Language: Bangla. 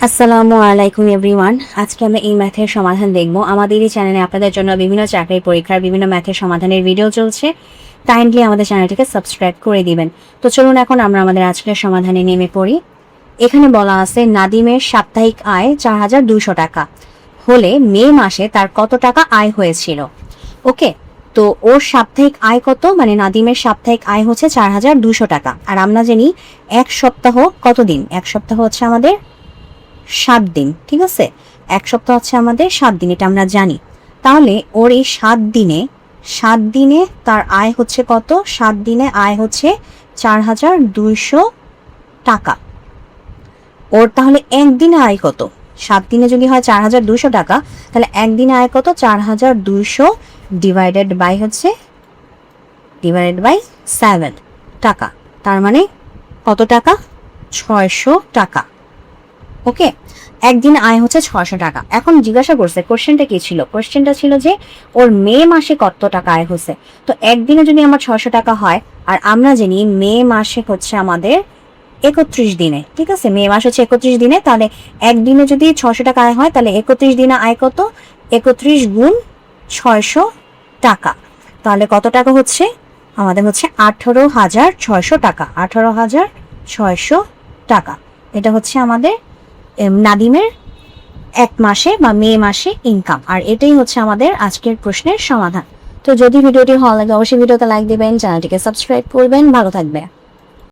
আসসালামু আলাইকুম এভরিওয়ান। আজকে আমরা এই ম্যাথের সমাধান দেখব। আমাদের এই চ্যানেলে আপনাদের জন্য বিভিন্ন চাকরির পরীক্ষার বিভিন্ন ম্যাথের সমাধানের ভিডিও চলছে। কাইন্ডলি আমাদের চ্যানেলটিকে সাবস্ক্রাইব করে দিবেন। তো চলুন এখন আমরা আমাদের আজকের সমাধানে নেমে পড়ি। এখানে বলা আছে নাদিমের সাপ্তাহিক আয় 4200 টাকা হলে মে মাসে তার কত টাকা আয় হয়েছিল। ওকে, তো ওর সাপ্তাহিক আয় কত, মানে নাদিমের সাপ্তাহিক আয় হচ্ছে 4200 টাকা। আর আমরা জানি এক সপ্তাহ কত দিন, এক সপ্তাহ হচ্ছে আমাদের 7 দিন। ঠিক আছে, এক সপ্তাহ হচ্ছে আমাদের 7 দিন, এটা আমরা জানি। তাহলে ওর এই 7 দিনে তার আয় হচ্ছে কত? 7 দিনে আয় হচ্ছে 4200 টাকা। ওর তাহলে একদিনে আয় কত? 7 দিনে যদি হয় 4200 টাকা, তাহলে একদিনে আয় কত? 4200 ডিভাইডেড বাই 7 টাকা। তার মানে কত টাকা? 600 টাকা। ওকে, একদিন আয় হচ্ছে 600 টাকা। এখন জিজ্ঞাসা করছে, কোশ্চেনটা কি ছিল? কোশ্চেনটা ছিল যে ওর মে মাসে কত টাকা আয় হচ্ছে। তো একদিনে যদি আমার 600 টাকা হয়, আর আমরা জানি মে মাসে হচ্ছে আমাদের 31 দিনে। ঠিক আছে, মে মাস হচ্ছে 31 দিনে, তাহলে একদিনে যদি 600 টাকা আয় হয়, তাহলে 31 দিনে আয় কত? 31 গুণ 600 টাকা। তাহলে কত টাকা হচ্ছে আমাদের? হচ্ছে 18,600 টাকা। 18,600 টাকা। এটা হচ্ছে আমাদের নাদিমের এক মাসে বা মে মাসে ইনকাম। আর এটাই হচ্ছে আমাদের আজকের প্রশ্নের সমাধান। তো যদি ভিডিওটি ভালো লাগে অবশ্যই ভিডিওতে লাইক দিবেন, চ্যানেলটিকে সাবস্ক্রাইব করবেন। ভালো থাকবে।